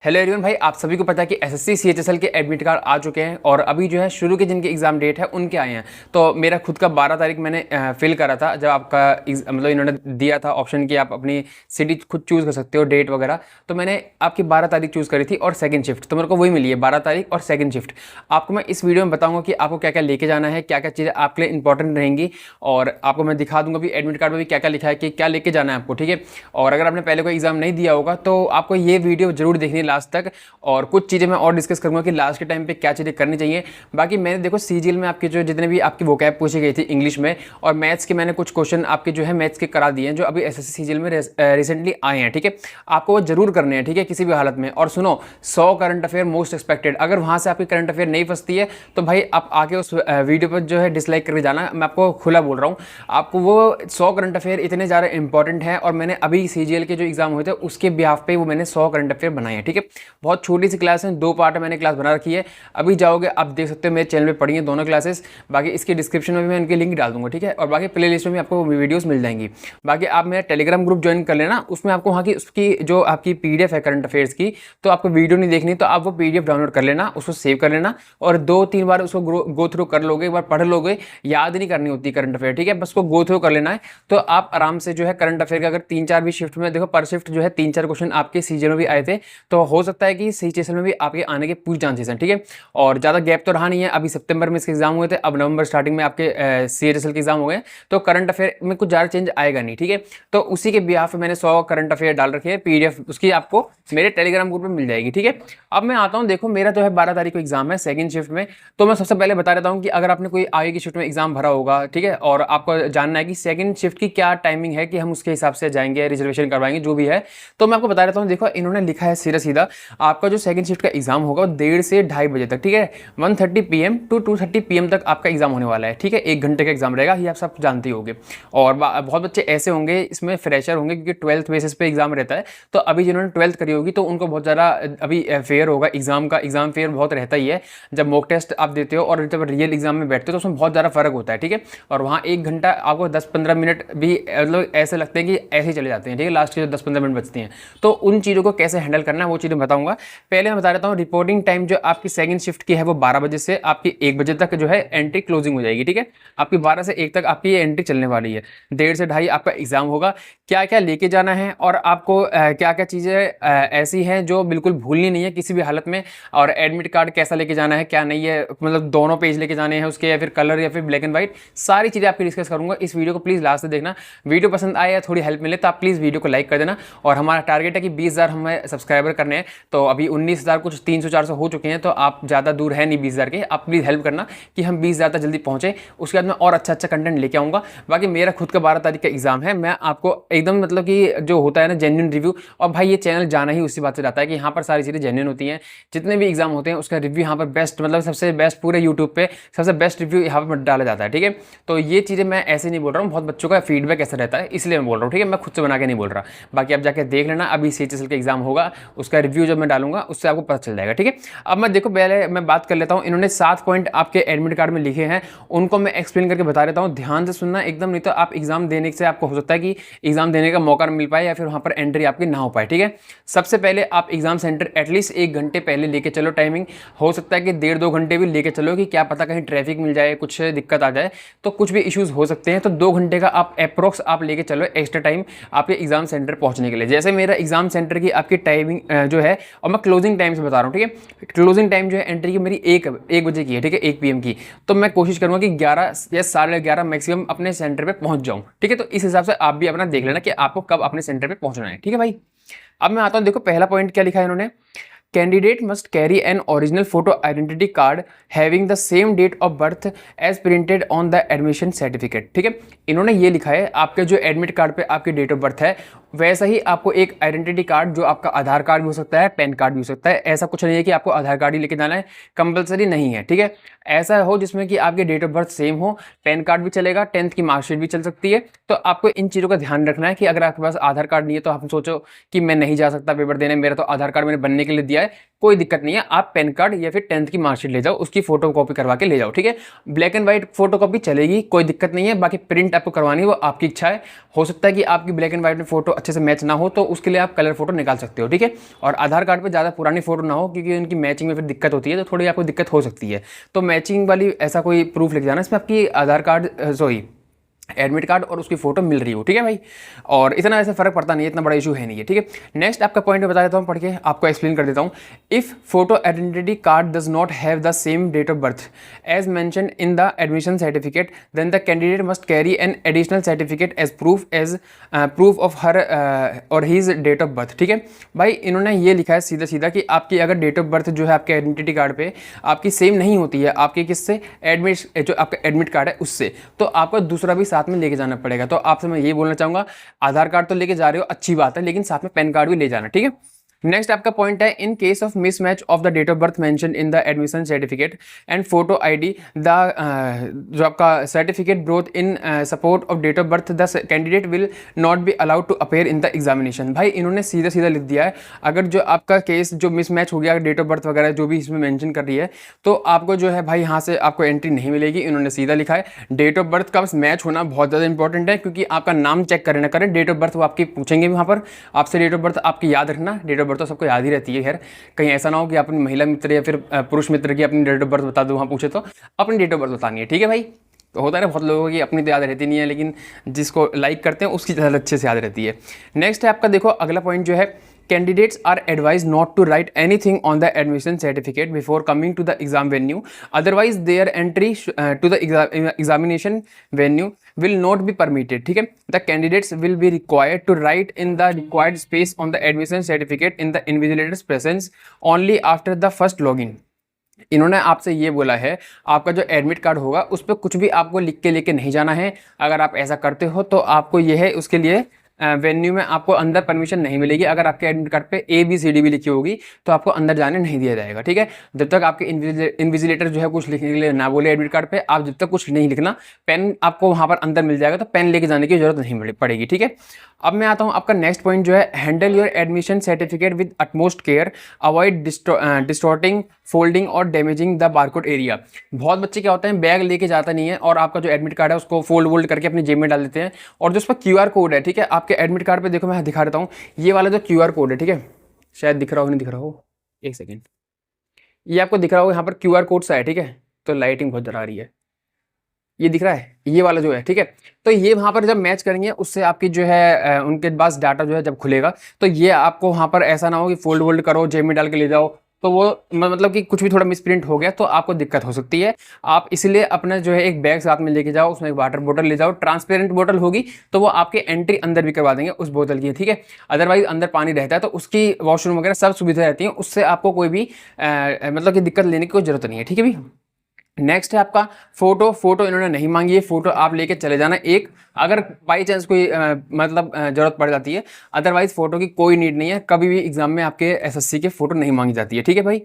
Hello everyone भाई, आप सभी को पता है कि एसएससी सीएचएसएल के एडमिट कार्ड आ चुके हैं और अभी जो है शुरू के जिनके एग्जाम डेट है उनके आए हैं। तो मेरा खुद का 12 तारीख मैंने फिल करा था जब आपका मतलब इन्होंने दिया था ऑप्शन कि आप अपनी सिटी खुद चूज़ कर सकते हो, डेट वगैरह। तो मैंने आपकी 12 तारीख चूज़ करी थी और सेकंड शिफ्ट तो मेरे को वही मिली है, 12 तारीख और सेकंड शिफ्ट। आपको मैं इस वीडियो में बताऊँगा कि आपको क्या क्या लेके जाना है, क्या क्या चीज़ें आपके लिए इंपॉर्टेंट रहेंगी और आपको मैं दिखा दूंगा भी एडमिट कार्ड में भी क्या क्या लिखा है कि क्या लेके जाना है आपको, ठीक है। और अगर आपने पहले कोई एग्जाम नहीं दिया होगा तो आपको ये वीडियो जरूर देखनी है लास्ट तक। और कुछ चीज़ें मैं और डिस्कस करूंगा कि लास्ट के टाइम पे क्या चीज़ें करनी चाहिए। बाकी मैंने देखो सीजीएल में आपके जो जितने भी आपकी वोकैब पूछी गई थी इंग्लिश में और मैथ्स के मैंने कुछ क्वेश्चन आपके जो है मैथ्स के करा दिए हैं जो अभी एसएससी सीजीएल में रिसेंटली आए हैं, ठीक है। आपको वो जरूर करने हैं, ठीक है, किसी भी हालत में। और सुनो, 100 करंट अफेयर मोस्ट एक्सपेक्टेड, अगर वहाँ से आपकी करंट अफेयर नहीं फंसती है तो भाई आप आके उस वीडियो पर जो है डिसलाइक करके जाना। मैं आपको खुला बोल रहा हूँ, आपको वो 100 करंट अफेयर इतने ज़्यादा इंपॉर्टेंट है और मैंने अभी सीजीएल के जो एग्जाम हुए थे उसके बिहाफ पे वो मैंने 100 करंट अफेयर बनाए हैं, ठीक है। बहुत छोटी सी क्लास है, 2 पार्ट मैंने क्लास बना रखी है। अभी जाओगे आप देख सकते हो, मेरे चैनल पे पढ़ी है दोनों क्लासेस। बाकी इसके डिस्क्रिप्शन में भी मैं इनके लिंक डाल दूंगा, ठीक है। और बाकी प्ले लिस्ट में भी आपको वीडियोस मिल जाएंगी। बाकी आप मेरा टेलीग्राम ग्रुप ज्वाइन कर लेना, उसमें आपको वहाँ की उसकी जो आपकी पीडीएफ है करंट अफेयर्स की, तो आपको वीडियो नहीं देखनी तो आप वो पीडीएफ डाउनलोड कर लेना, उसको सेव कर लेना और 2-3 बार उसको गो थ्रू कर लोगे, एक बार पढ़ लोगे। याद नहीं करनी होती करंट अफेयर, ठीक है, बस को गो थ्रू कर लेना है तो आप आराम से जो है करंट अफेयर का अगर 3-4 भी शिफ्ट में देखो, पर शिफ्ट जो है 3-4 क्वेश्चन आपके सीजीएल में भी आए थे, तो हो सकता है कि सीएचएसएल में भी आपके आने के पूरी चांसेस हैं, ठीक है। और ज़्यादा गैप तो रहा नहीं है, अभी सितंबर में इसके एग्जाम हुए थे, अब नवंबर स्टार्टिंग में आपके सीएचएसएल के एग्जाम हो गए, तो करंट अफेयर में कुछ ज़्यादा चेंज आएगा नहीं, ठीक है। तो उसी के बिहाफ मैंने 100 करंट अफेयर डाल रखे हैं, पीडीएफ उसकी आपको मेरे टेलीग्राम ग्रुप में मिल जाएगी, ठीक है। अब मैं आता हूँ, देखो मेरा जो है 12 तारीख को एग्जाम है सेकंड शिफ्ट में। तो मैं सबसे पहले बता देता हूँ कि अगर आपने कोई आगे की शिफ्ट में एग्जाम भरा होगा, ठीक है, और आपको जानना है कि सेकंड शिफ्ट की क्या टाइमिंग है कि हम उसके हिसाब से जाएंगे, रिजर्वेशन करवाएंगे जो भी है, तो मैं आपको बता देता हूँ। देखो इन्होंने लिखा है सीधा सीधा, आपका जो सेकंड शिफ्ट का एग्जाम होगा 1:30 से 2:30 बजे तक, ठीक है। 1:30 PM टू 2:30 PM तक आपका एग्जाम होने वाला है, ठीक है। 1 घंटे का एग्जाम रहेगा, ये आप सब जानते ही होंगे। और बहुत बच्चे ऐसे होंगे इसमें फ्रेशर होंगे क्योंकि 12th बेसिस पे एग्जाम रहता है, तो अभी जिन्होंने 12th करी होगी तो उनको बहुत ज़्यादा अभी फेयर होगा एग्जाम का। एग्जाम फेयर बहुत रहता ही है जब मॉक टेस्ट आप देते हो और जब रियल एग्जाम में बैठते हो तो उसमें बहुत ज़्यादा फर्क होता है, ठीक है। और वहाँ 1 घंटा आपको 10-15 मिनट भी मतलब ऐसे लगते हैं कि ऐसे ही चले जाते हैं, ठीक है, लास्ट के जो 10-15 मिनट बचती हैं। तो उन चीज़ों को कैसे हैंडल करना है वो चीज़ें बताऊँगा। पहले मैं बता देता हूँ, रिपोर्टिंग टाइम जो आपकी सेकंड शिफ्ट की है वो 12 बजे से आपकी 1 बजे तक जो है एंट्री क्लोजिंग हो जाएगी, ठीक है। आपकी 12 से 1 तक आपकी ये एंट्री चलने वाली है। 1:30 से 2:30 आपका एग्जाम होगा। क्या क्या लेके जाना है और आपको क्या क्या चीज़ें ऐसी हैं जो बिल्कुल भूलनी नहीं है किसी भी हालत में, और एडमिट कार्ड कैसा लेके जाना है क्या नहीं है, मतलब दोनों पेज लेके जाने हैं उसके, या फिर कलर या फिर ब्लैक एंड व्हाइट, सारी चीज़ें आपकी डिस्कस करूंगा। इस वीडियो को प्लीज़ लास्ट तक देखना। वीडियो पसंद आए या थोड़ी हेल्प मिले तो आप प्लीज़ वीडियो को लाइक कर देना। और हमारा टारगेट है कि 20,000 हमें सब्सक्राइबर करने हैं, तो अभी 19,000 कुछ 300-400 हो चुके हैं, तो आप ज़्यादा दूर है नहीं 20,000 के। आप प्लीज़ हेल्प करना कि हम 20,000 तक जल्दी पहुँचे, उसके बाद मैं और अच्छा कंटेंट लेके आऊँगा। बाकी मेरा खुद का 12 तारीख का एग्जाम है, मैं आपको एकदम मतलब कि जो होता है ना जेन्युइन रिव्यू, और भाई ये चैनल जाना ही उसी बात से जाता है कि यहाँ पर सारी चीज़ें जेन्युइन होती हैं। जितने भी एग्जाम होते हैं उसका रिव्यू यहाँ पर बेस्ट, मतलब सबसे बेस्ट पूरे यूट्यूब पे सबसे बेस्ट रिव्यू यहाँ पर डाला जाता है, ठीक है। तो ये चीज़ें मैं ऐसे नहीं बोल रहा हूँ, बहुत बच्चों का फीडबैक ऐसा रहता है इसलिए मैं बोल रहा हूँ, ठीक है, मैं खुद से बना के नहीं बोल रहा। बाकी आप जाके देख लेना, अभी सीएचएसएल का एग्जाम होगा उसका रिव्यू जब मैं डालूंगा उससे आपको पता चल जाएगा, ठीक है। अब मैं देखो पहले मैं बात कर लेता हूँ, इन्होंने 7 पॉइंट आपके एडमिट कार्ड में लिखे हैं, उनको मैं एक्सप्लेन करके बता देता हूँ, ध्यान से सुनना एकदम, नहीं तो आप एग्जाम देने से आपको हो सकता है कि एग्जाम देने का मौका न मिल पाए या फिर वहाँ पर एंट्री आपकी ना हो पाए, ठीक है। सबसे पहले आप एग्जाम सेंटर एटलीस्ट 1 घंटे पहले लेके चलो, टाइमिंग हो सकता है कि 1.5-2 घंटे भी लेके चलो, कि क्या पता कहीं ट्रैफिक मिल जाए, कुछ दिक्कत आ जाए तो कुछ भी इश्यूज हो सकते हैं। तो 2 घंटे का आप अप्रोक्स आप लेके चलो एक्स्ट्रा टाइम आपके एग्जाम सेंटर पहुंचने के लिए। जैसे मेरा एग्जाम सेंटर की आपकी टाइमिंग जो है, और मैं क्लोजिंग टाइम से बता रहा हूँ, ठीक है, क्लोजिंग टाइम जो है एंट्री की मेरी 1 बजे की है, ठीक है, 1 PM की। तो मैं कोशिश करूँगा कि 11 या 11:30 मैक्सिमम अपने सेंटर पर पहुँच जाऊँ, ठीक है। तो इस हिसाब से आप भी अपना देख लेना कि आपको कब अपने सेंटर पर पहुँचना है, ठीक है भाई। अब मैं आता हूँ, देखो पहला पॉइंट क्या लिखा है इन्होंने, candidate must carry an original photo identity card having the same date of birth as printed on the admission certificate, ठीक है। इन्होंने ये लिखा है आपके जो एडमिट कार्ड पे आपकी डेट ऑफ बर्थ है वैसा ही आपको एक आइडेंटिटी कार्ड, जो आपका आधार कार्ड भी हो सकता है, पैन कार्ड भी हो सकता है, ऐसा कुछ नहीं है कि आपको आधार कार्ड ही लेके जाना है, कंपलसरी नहीं है, ठीक है। ऐसा हो जिसमें कि आपकी डेट ऑफ बर्थ सेम हो, पैन कार्ड भी चलेगा, 10th की मार्कशीट भी चल सकती है। तो आपको इन चीज़ों का ध्यान रखना है कि अगर आपके पास आधार कार्ड नहीं है तो आप सोचो कि मैं नहीं जा सकता पेपर देने, मेरा तो आधार कार्ड मैंने बनने के लिए दिया है, कोई दिक्कत नहीं है, आप पैन कार्ड या फिर 10th की मार्कशीट ले जाओ, उसकी फोटो कॉपी करवा के ले जाओ, ठीक है। Black and white photo copy चलेगी, कोई दिक्कत नहीं है, बाकी प्रिंट आपको करवानी है वो आपकी इच्छा है। हो सकता है कि आपकी ब्लैक एंड व्हाइट में फोटो अच्छे से मैच ना हो, तो उसके लिए आप कलर फोटो निकाल सकते हो, ठीक है। और आधार कार्ड पे ज़्यादा पुरानी फोटो ना हो, क्योंकि उनकी मैचिंग में फिर दिक्कत होती है, तो थोड़ी आपको दिक्कत हो सकती है। तो मैचिंग वाली ऐसा कोई प्रूफ लेके जाना, इसमें आपकी आधार कार्ड सॉरी एडमिट कार्ड और उसकी फोटो मिल रही हो, ठीक है भाई। और इतना ऐसे फर्क पड़ता नहीं है, इतना बड़ा इशू है नहीं है, ठीक है। नेक्स्ट आपका पॉइंट मैं बता देता हूँ, पढ़ के आपको एक्सप्लेन कर देता हूँ। If photo identity card does not have the same date of birth as mention in the admission certificate, then the candidate must carry an additional certificate as proof of her or his date of birth, ठीक है भाई। इन्होंने ये लिखा है सीधा सीधा कि आपकी अगर डेट ऑफ बर्थ जो है आपके आइडेंटिटी कार्ड पे आपकी सेम नहीं होती है, आपके किससे जो आपका एडमिट कार्ड है उससे, तो आपको दूसरा भी साथ में लेके जाना पड़ेगा। तो आपसे मैं ये बोलना चाहूंगा, आधार कार्ड तो लेके जा रहे हो अच्छी बात है, लेकिन साथ में पैन कार्ड भी ले जाना, ठीक है। नेक्स्ट आपका पॉइंट है, in case of mismatch of the date of birth mention in the admission certificate and photo ID, the जो आपका certificate brought in support of date of birth, the candidate will not be allowed to appear in the examination. भाई इन्होंने सीधा सीधा लिख दिया है, अगर जो आपका केस जो मिसमैच हो गया डेट ऑफ बर्थ वगैरह जो भी इसमें मेंशन कर रही है, तो आपको जो है भाई यहाँ से आपको एंट्री नहीं मिलेगी। इन्होंने सीधा लिखा है, डेट ऑफ बर्थ का मैच होना बहुत ज़्यादा इंपॉर्टेंट है, क्योंकि आपका नाम चेक करें ना करें, डेट ऑफ बर्थ वो आपकी पूछेंगे वहाँ पर आपसे, डेट ऑफ बर्थ आपकी याद रखना। डेट ऑफ बर्थ तो सबको याद ही रहती है, खैर कहीं ऐसा ना हो कि अपनी महिला मित्र या फिर पुरुष मित्र की अपनी डेट ऑफ बर्थ बता दो, वहाँ पूछे तो अपनी डेट ऑफ बर्थ बतानी है, ठीक है भाई। तो होता है बहुत लोगों की अपनी तो याद रहती नहीं है, लेकिन जिसको लाइक करते हैं उसकी ज़्यादा अच्छे से याद रहती है। नेक्स्ट है आपका, देखो अगला पॉइंट जो है, candidates are advised not to write anything on the admission certificate before coming to the exam venue, otherwise their entry to the examination venue will not be permitted, ठीक है। The candidates will be required to write in the required space on the admission certificate in the invigilator's presence only after the first login। इन्होंने आपसे ये बोला है, आपका जो admit card होगा उस पर कुछ भी आपको लिख के लेके नहीं जाना है। अगर आप ऐसा करते हो तो आपको ये है, उसके लिए वेन्यू में आपको अंदर परमिशन नहीं मिलेगी। अगर आपके एडमिट कार्ड पे ABCD भी लिखी होगी तो आपको अंदर जाने नहीं दिया जाएगा, ठीक है। जब तक आपके इन्विजिलेटर जो है कुछ लिखने के लिए ना बोले एडमिट कार्ड पे, आप जब तक कुछ नहीं लिखना, पेन आपको वहाँ पर अंदर मिल जाएगा, तो पेन लेके जाने की जरूरत नहीं पड़ेगी, ठीक है। अब मैं आता हूँ आपका नेक्स्ट पॉइंट जो है, handle your admission certificate with utmost care, avoid distorting, folding और डैमेजिंग द बारकोड एरिया। बहुत बच्चे क्या होते हैं, बैग लेके जाता नहीं है और आपका जो एडमिट कार्ड है उसको फोल्ड करके अपनी जेब में डाल देते हैं, और जो उस पर QR कोड है, ठीक है, आपके एडमिट कार्ड पे देखो मैं दिखा देता हूँ, ये वाला जो QR कोड है, ठीक है, शायद दिख रहा हो नहीं दिख रहा हो, एक सेकेंड, ये आपको दिख रहा होगा यहाँ पर QR कोड सा है, ठीक है। तो लाइटिंग बहुत जला रही है, ये दिख रहा है, ये वाला जो है, ठीक है। तो ये वहाँ पर जब मैच करेंगे उससे आपकी जो है उनके पास डाटा जो है जब खुलेगा, तो ये आपको वहाँ पर ऐसा ना हो कि फोल्ड करो जेब में डाल के ले जाओ, तो वो मतलब कि कुछ भी थोड़ा मिसप्रिंट हो गया तो आपको दिक्कत हो सकती है। आप इसलिए अपना जो है एक बैग साथ में लेके जाओ, उसमें एक वाटर बोतल ले जाओ, ट्रांसपेरेंट बोतल होगी तो वो आपके एंट्री अंदर भी करवा देंगे उस बोतल की, ठीक है। अदरवाइज अंदर पानी रहता है तो उसकी वॉशरूम वगैरह सब सुविधा रहती है, उससे आपको कोई भी मतलब कि दिक्कत लेने की कोई जरूरत नहीं है, ठीक है भाई। नेक्स्ट है आपका फोटो इन्होंने नहीं मांगी है, फोटो आप लेके चले जाना एक, अगर बाई चांस कोई जरूरत पड़ जाती है, अदरवाइज फोटो की कोई नीड नहीं है, कभी भी एग्जाम में आपके SSC के फोटो नहीं मांगी जाती है, ठीक है भाई।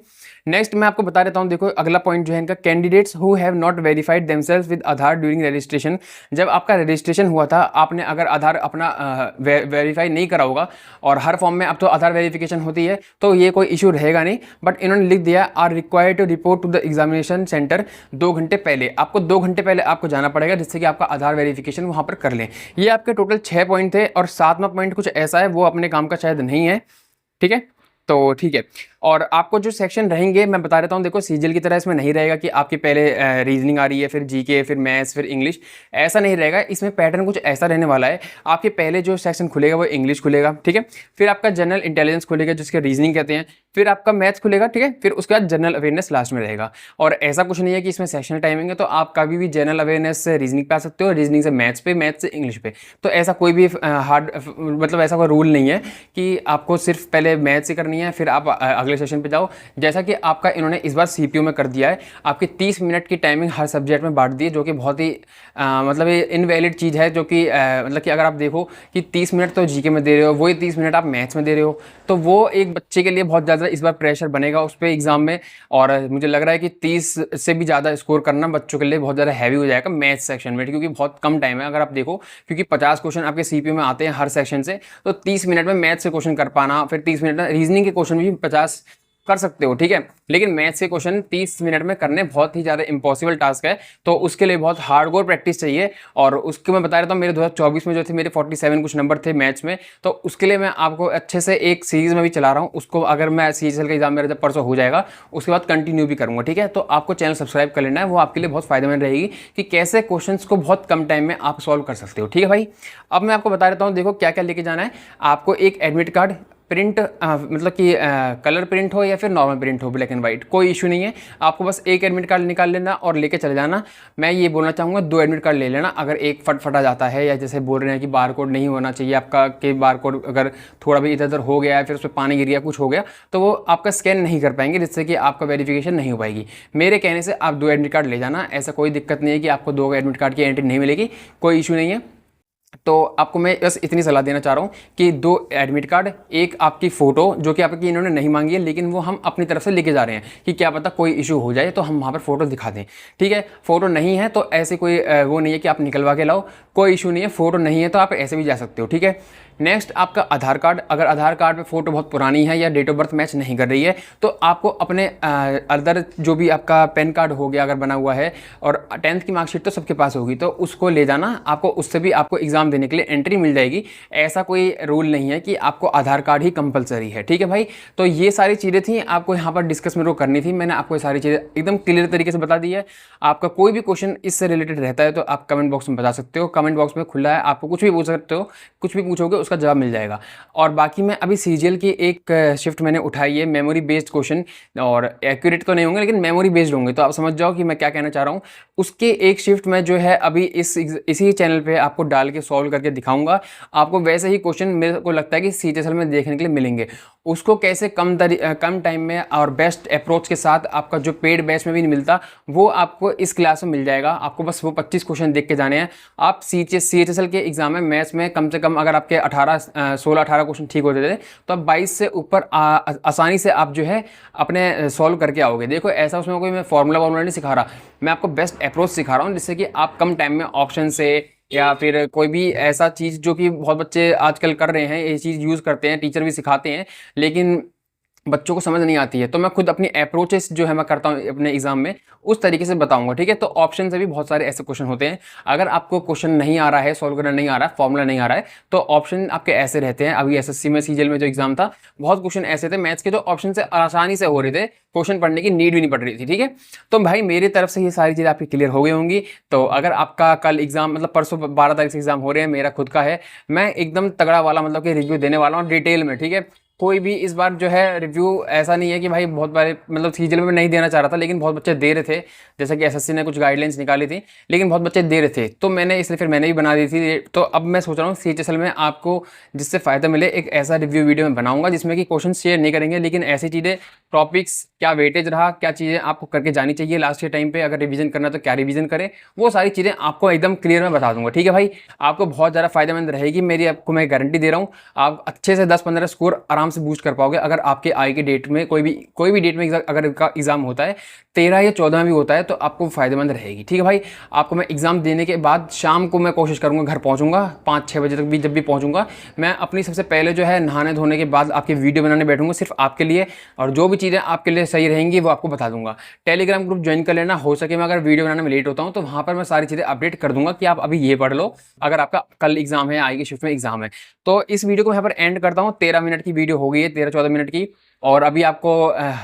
नेक्स्ट मैं आपको बता देता हूँ, देखो अगला पॉइंट जो है इनका, candidates who have not verified themselves with Aadhaar during registration. जब आपका रजिस्ट्रेशन हुआ था, आपने अगर आधार अपना वेरीफाई नहीं करा होगा, और हर फॉर्म में अब तो आधार वेरिफिकेशन होती है, तो ये कोई इशू रहेगा नहीं, बट इन्होंने लिख दिया are required to report to the examination centre 2 घंटे पहले। आपको 2 घंटे पहले आपको जाना पड़ेगा, जिससे कि आपका आधार वेरिफिकेशन वहाँ पर कर लें। ये आपके टोटल 6 पॉइंट थे, और 7वां पॉइंट कुछ ऐसा है वो अपने काम का शायद नहीं है, ठीक है। तो ठीक है, और आपको जो सेक्शन रहेंगे मैं बता देता हूँ, देखो सीजीएल की तरह इसमें नहीं रहेगा कि आपकी पहले रीजनिंग आ रही है, फिर जीके, फिर मैथ्स, फिर इंग्लिश, ऐसा नहीं रहेगा। इसमें पैटर्न कुछ ऐसा रहने वाला है, आपके पहले जो सेक्शन खुलेगा वो इंग्लिश खुलेगा, ठीक है, फिर आपका जनरल इंटेलिजेंस खुलेगा जिसके रीजनिंग कहते हैं, फिर आपका मैथ्स खुलेगा, ठीक है, फिर उसके बाद जनरल अवेयरनेस लास्ट में रहेगा। और ऐसा कुछ नहीं है कि इसमें सेक्शनल टाइमिंग है, तो आप कभी भी जनरल अवेयरनेस से रीजनिंग पे आ सकते हो, रीजनिंग से मैथ्स पे, मैथ्स से इंग्लिश पे। तो ऐसा कोई भी हार्ड मतलब ऐसा कोई रूल नहीं है कि आपको सिर्फ पहले मैथ्स ही करनी है फिर आप अगले सेशन पे जाओ। जैसा कि आपका इन्होंने इस बार सीपीयू में कर दिया है, आपकी 30 मिनट की टाइमिंग हर सब्जेक्ट में बांट दी है, जो कि बहुत ही मतलब ये इनवैलिड चीज़ है, जो कि मतलब कि अगर आप देखो कि 30 मिनट तो जीके में दे रहे हो, वही 30 मिनट आप मैथ्स में दे रहे हो, तो वो एक बच्चे के लिए बहुत ज़्यादा इस बार प्रेशर बनेगा उस पर एग्जाम में। और मुझे लग रहा है कि 30 से भी ज़्यादा स्कोर करना बच्चों के लिए बहुत ज़्यादा हैवी हो जाएगा मैथ्स सेक्शन में, क्योंकि बहुत कम टाइम है। अगर आप देखो, क्योंकि 50 क्वेश्चन आपके सीपीयू में आते हैं हर सेक्शन से, तो 30 मिनट में मैथ्स से क्वेश्चन कर पाना, फिर 30 मिनट में रीजनिंग के क्वेश्चन भी 50 कर सकते हो, ठीक है। लेकिन मैथ्स के क्वेश्चन 30 मिनट में करने बहुत ही ज़्यादा इम्पॉसिबल टास्क है, तो उसके लिए बहुत हार्डकोर प्रैक्टिस चाहिए। और उसके मैं बता रहा हूँ, मेरे 2024 में जो थे मेरे 47 कुछ नंबर थे मैथ्स में, तो उसके लिए मैं आपको अच्छे से एक सीरीज़ में भी चला रहा हूँ उसको। अगर मैं CGL का एग्जाम मेरा जब परसों हो जाएगा उसके बाद कंटिन्यू भी करूँगा, ठीक है। तो आपको चैनल सब्सक्राइब कर लेना है, वो आपके लिए बहुत फायदेमंद रहेगी कि कैसे क्वेश्चंस को बहुत कम टाइम में आप सॉल्व कर सकते हो, ठीक है भाई। अब मैं आपको बता देता हूँ, देखो क्या क्या लेके जाना है आपको। एक एडमिट कार्ड प्रिंट, मतलब कि कलर प्रिंट हो या फिर नॉर्मल प्रिंट हो, ब्लैक एंड वाइट, कोई इशू नहीं है। आपको बस एक एडमिट कार्ड निकाल लेना और लेके चले जाना। मैं ये बोलना चाहूँगा 2 एडमिट कार्ड ले लेना। अगर एक फटा जाता है या जैसे बोल रहे हैं कि बार कोड नहीं होना चाहिए आपका, कि बार कोड अगर थोड़ा भी इधर उधर हो गया है, फिर उसमें पानी गिर गया, कुछ हो गया, तो वो आपका स्कैन नहीं कर पाएंगे, जिससे कि आपका वेरिफिकेशन नहीं हो पाएगी। मेरे कहने से आप 2 एडमिट कार्ड ले जाना, ऐसा कोई दिक्कत नहीं है कि आपको 2 एडमिट कार्ड की एंट्री नहीं मिलेगी, कोई इशू नहीं है। तो आपको मैं बस इतनी सलाह देना चाह रहा हूँ कि 2 एडमिट कार्ड, एक आपकी फ़ोटो जो कि आपकी इन्होंने नहीं मांगी है, लेकिन वो हम अपनी तरफ से लेके जा रहे हैं कि क्या पता कोई इशू हो जाए तो हम वहाँ पर फ़ोटो दिखा दें, ठीक है। फ़ोटो नहीं है तो ऐसे कोई वो नहीं है कि आप निकलवा के लाओ, कोई इशू नहीं है। फ़ोटो नहीं है तो आप ऐसे भी जा सकते हो, ठीक है। नेक्स्ट आपका आधार कार्ड। अगर आधार कार्ड पे फ़ोटो बहुत पुरानी है या डेट ऑफ बर्थ मैच नहीं कर रही है, तो आपको अपने अदर जो भी आपका पैन कार्ड हो गया अगर बना हुआ है, और 10th की मार्कशीट तो सबके पास होगी, तो उसको ले जाना। आपको उससे भी आपको एग्ज़ाम देने के लिए एंट्री मिल जाएगी। ऐसा कोई रूल नहीं है कि आपको आधार कार्ड ही कंपलसरी है, ठीक है भाई। तो ये सारी चीज़ें थी आपको यहाँ पर डिस्कस मेरे को करनी थी। मैंने आपको ये सारी चीज़ें एकदम क्लियर तरीके से बता दी है। आपका कोई भी क्वेश्चन इससे रिलेटेड रहता है तो आप कमेंट बॉक्स में बता सकते हो। कमेंट बॉक्स में खुला है, आपको कुछ भी पूछ सकते हो, कुछ भी पूछोगे उसका जवाब मिल जाएगा। और बाकी मैं अभी CGL की एक शिफ्ट मैंने उठाई है, मेमोरी बेस्ड क्वेश्चन, और एक्यूरेट तो नहीं होंगे लेकिन मेमोरी बेस्ड होंगे, तो आप समझ जाओ कि मैं क्या कहना चाह रहा हूँ। उसके एक शिफ्ट में जो है अभी इसी चैनल पे आपको डाल के सॉल्व करके दिखाऊंगा। आपको वैसे ही क्वेश्चन मेरे को लगता है कि CHSL में देखने के लिए मिलेंगे। उसको कैसे कम टाइम में और बेस्ट अप्रोच के साथ, आपका जो पेड बैच में भी नहीं मिलता, वो आपको इस क्लास में मिल जाएगा। आपको बस वो 25 क्वेश्चन देख के जाने हैं। आप CHSL के एग्जाम में मैथ्स में कम से कम अगर आपके 16-18 क्वेश्चन ठीक होते थे, तो आप 22 से ऊपर आसानी से आप जो है अपने सॉल्व करके आओगे। देखो ऐसा उसमें कोई मैं फॉर्मूला नहीं सिखा रहा, मैं आपको बेस्ट अप्रोच सिखा रहा हूँ, जिससे कि आप कम टाइम में ऑप्शन से या फिर कोई भी ऐसा चीज़ जो कि बहुत बच्चे आजकल कर रहे हैं, ये चीज़ यूज़ करते हैं, टीचर भी सिखाते हैं, लेकिन बच्चों को समझ नहीं आती है। तो मैं खुद अपनी अप्रोचेस जो है मैं करता हूँ अपने एग्जाम में, उस तरीके से बताऊंगा, ठीक है। तो ऑप्शन से भी बहुत सारे ऐसे क्वेश्चन होते हैं। अगर आपको क्वेश्चन नहीं आ रहा है, सॉल्व करना नहीं आ रहा है, फॉर्मूला नहीं आ रहा है, तो ऑप्शन आपके ऐसे रहते हैं। अभी SSC में CGL में जो एग्जाम था, बहुत क्वेश्चन ऐसे थे मैथ्स के जो ऑप्शन से आसानी से हो रहे थे, क्वेश्चन पढ़ने की नीड भी नहीं पड़ रही थी, ठीक है। तो भाई मेरी तरफ से ये सारी चीज़ें आपकी क्लियर हो गई होंगी। तो अगर आपका कल एग्जाम, मतलब परसों 12 तारीख से एग्जाम हो रहे हैं, मेरा खुद का है, मैं एकदम तगड़ा वाला मतलब कि रिव्यू देने वाला हूँ डिटेल में, ठीक है। कोई भी इस बार जो है रिव्यू ऐसा नहीं है कि भाई बहुत बार, मतलब CGL में नहीं देना चाह रहा था लेकिन बहुत बच्चे दे रहे थे, जैसा कि SSC ने कुछ गाइडलाइंस निकाली थी, लेकिन बहुत बच्चे दे रहे थे, तो मैंने इसलिए फिर मैंने भी बना दी थी। तो अब मैं सोच रहा हूँ CHSL में आपको जिससे फ़ायदा मिले, एक ऐसा रिव्यू वीडियो में बनाऊंगा जिसमें कि क्वेश्चन शेयर नहीं करेंगे, लेकिन ऐसी चीज़ें, टॉपिक्स, क्या वेटेज रहा, क्या चीज़ें आपको करके जानी चाहिए लास्ट के टाइम पे, अगर रिवीजन करना तो क्या रिवीजन करें, वो सारी चीज़ें आपको एकदम क्लियर में बता दूंगा, ठीक है भाई। आपको बहुत ज़्यादा फायदेमंद रहेगी, मेरी आपको मैं गारंटी दे रहा हूँ। आप अच्छे से 10-15 स्कोर आराम से बूस्ट कर पाओगे अगर आपके आई के डेट में कोई भी डेट में अगर का एग्जाम होता है, 13 या 14 में भी होता है, तो आपको फायदेमंद रहेगी, ठीक है भाई। आपको मैं एग्जाम देने के बाद शाम को मैं कोशिश करूंगा घर पहुंचूंगा 5-6 बजे तक भी, जब भी पहुंचूंगा मैं अपनी सबसे पहले जो है नहाने धोने के बाद आपकी वीडियो बनाने बैठूंगा सिर्फ आपके लिए, और जो भी चीज़ें आपके लिए सही रहेंगी वो आपको बता दूंगा। टेलीग्राम ग्रुप ज्वाइन कर लेना, हो सके मैं अगर वीडियो बनाने में लेट होता हूँ तो वहाँ पर मैं सारी चीज़ें अपडेट कर दूंगा कि आप अभी ये पढ़ लो, अगर आपका कल एग्जाम है, आई की शिफ्ट में एग्जाम है। तो इस वीडियो को यहाँ पर एंड करता हूँ। 13 मिनट की वीडियो हो गई है, 13-14 मिनट की, और अभी आपको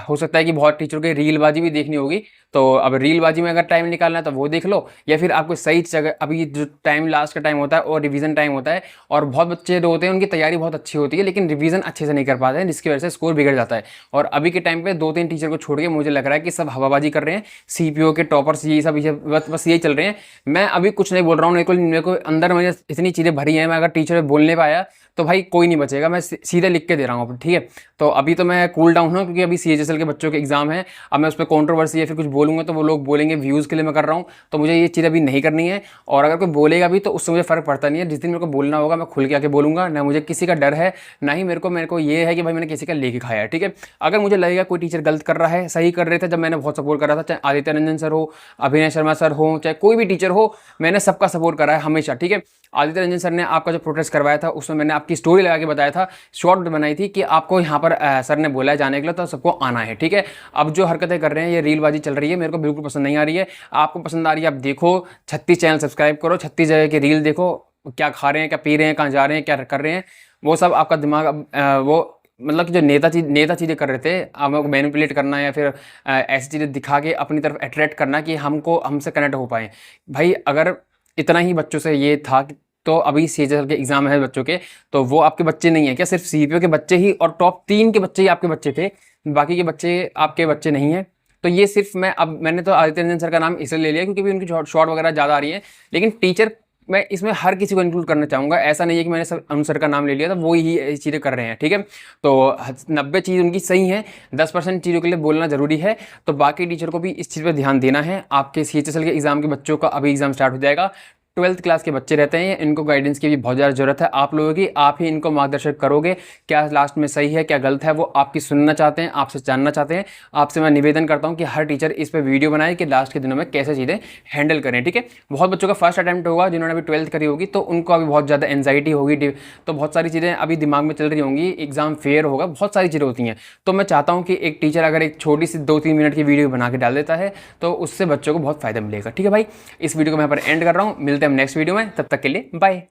हो सकता है कि बहुत टीचरों की रीलबाजी भी देखनी होगी, तो अब रीलबाजी में अगर टाइम निकालना है तो वो देख लो, या फिर आपको सही जगह, अभी जो टाइम लास्ट का टाइम होता है और रिवीजन टाइम होता है, और बहुत बच्चे जो होते हैं उनकी तैयारी बहुत अच्छी होती है लेकिन रिवीजन अच्छे से नहीं कर पाते हैं, जिसकी वजह से स्कोर बिगड़ जाता है। और अभी के टाइम पे 2-3 टीचर को छोड़ के मुझे लग रहा है कि सब हवाबाजी कर रहे हैं, CPO के टॉपर्स ये सब बस यही चल रहे हैं। मैं अभी कुछ नहीं बोल रहा हूँ, मेरे को अंदर में इतनी चीज़ें भरी हैं, मैं अगर टीचर बोलने पाया तो भाई कोई नहीं बचेगा, मैं सीधे लिख के दे रहा हूँ, ठीक है। तो अभी तो मैं कूल डाउन हूँ क्योंकि अभी CHSL के बच्चों के एग्जाम है। अब मैं उस पर कॉन्ट्रोवर्सी या फिर कुछ बोलूँगा तो वो लोग बोलेंगे व्यूज़ के लिए मैं कर रहा हूँ, तो मुझे ये चीज़ अभी नहीं करनी है। और अगर कोई बोलेगा भी तो उससे मुझे फ़र्क पड़ता नहीं है, जिस दिन मेरे को बोलना होगा मैं खुल के आके बोलूँगा, ना मुझे किसी का डर है, ना ही मेरे को ये है कि भाई मैंने किसी का लेके खाया है, ठीक है। अगर मुझे लगेगा कोई टीचर गलत कर रहा है, सही कर रहे थे जब मैंने बहुत सपोर्ट कर रहा था, चाहे आदित्य रंजन सर हो, अभिनय शर्मा सर हो, चाहे कोई भी टीचर हो, मैंने सबका सपोर्ट करा है हमेशा, ठीक है। आदित्य रंजन सर ने आपका जो प्रोटेस्ट करवाया था उसमें मैंने आपकी स्टोरी लगा के बताया था, शॉर्ट बनाई थी कि आपको यहाँ पर सर ने बोला है जाने के लिए तो सबको आना है, ठीक है। अब जो हरकतें कर रहे हैं, ये रीलबाजी चल रही है, मेरे को बिल्कुल पसंद नहीं आ रही है। आपको पसंद आ रही है आप देखो, 36 चैनल सब्सक्राइब करो, 36 जगह की रील देखो, क्या खा रहे हैं, क्या पी रहे हैं, कहाँ जा रहे हैं, क्या कर रहे हैं, वो सब आपका दिमाग वो मतलब कि जो नेता चीज़ें कर रहे थे, हमको मैनिपुलेट करना या फिर ऐसी चीज़ें दिखा के अपनी तरफ अट्रैक्ट करना कि हमसे कनेक्ट हो पाए। भाई अगर इतना ही बच्चों से ये था तो अभी सीएचएसएल के एग्जाम है बच्चों के, तो वो आपके बच्चे नहीं है क्या? सिर्फ सीपीओ के बच्चे ही और टॉप 3 के बच्चे ही आपके बच्चे थे, बाकी के बच्चे आपके बच्चे नहीं हैं। तो ये सिर्फ मैंने तो आदित्य रंजन सर का नाम इसलिए ले लिया क्योंकि भी उनकी शॉर्ट वगैरह ज़्यादा आ रही है, लेकिन टीचर मैं इसमें हर किसी को इंक्लूड करना चाहूँगा। ऐसा नहीं है कि मैंने सब अनु सर का नाम ले लिया तो वो ही चीज़ें कर रहे हैं, ठीक है। तो 90 चीज़ उनकी सही है, 10% चीज़ों के लिए बोलना ज़रूरी है। तो बाकी टीचर को भी इस चीज़ पर ध्यान देना है। आपके सीएचएसएल के एग्जाम के बच्चों का अभी एग्जाम स्टार्ट हो जाएगा, 12th क्लास के बच्चे रहते हैं, इनको गाइडेंस की भी बहुत ज़्यादा ज़रूरत है आप लोगों की। आप ही इनको मार्गदर्शक करोगे, क्या लास्ट में सही है क्या गलत है, वो आपकी सुनना चाहते हैं, आपसे जानना चाहते हैं। आपसे मैं निवेदन करता हूं कि हर टीचर इस पर वीडियो बनाए कि लास्ट के दिनों में कैसे चीज़ें हैंडल करें, ठीक है। बहुत बच्चों का फर्स्ट अटैम्प्ट होगा, जिन्होंने अभी 12th करी होगी, तो उनको अभी बहुत ज़्यादा एंजाइटी होगी, तो बहुत सारी चीज़ें अभी दिमाग में चल रही होंगी, एग्जाम फेयर होगा, बहुत सारी चीज़ें होती हैं। तो मैं चाहता हूँ कि एक टीचर अगर एक छोटी सी 2-3 मिनट की वीडियो बना के डाल देता है तो उससे बच्चों को बहुत फ़ायदा मिलेगा, ठीक है भाई। इस वीडियो को मैं यहाँ पर एंड कर रहा हूँ, मिलते हैं हम नेक्स्ट वीडियो में, तब तक के लिए बाय।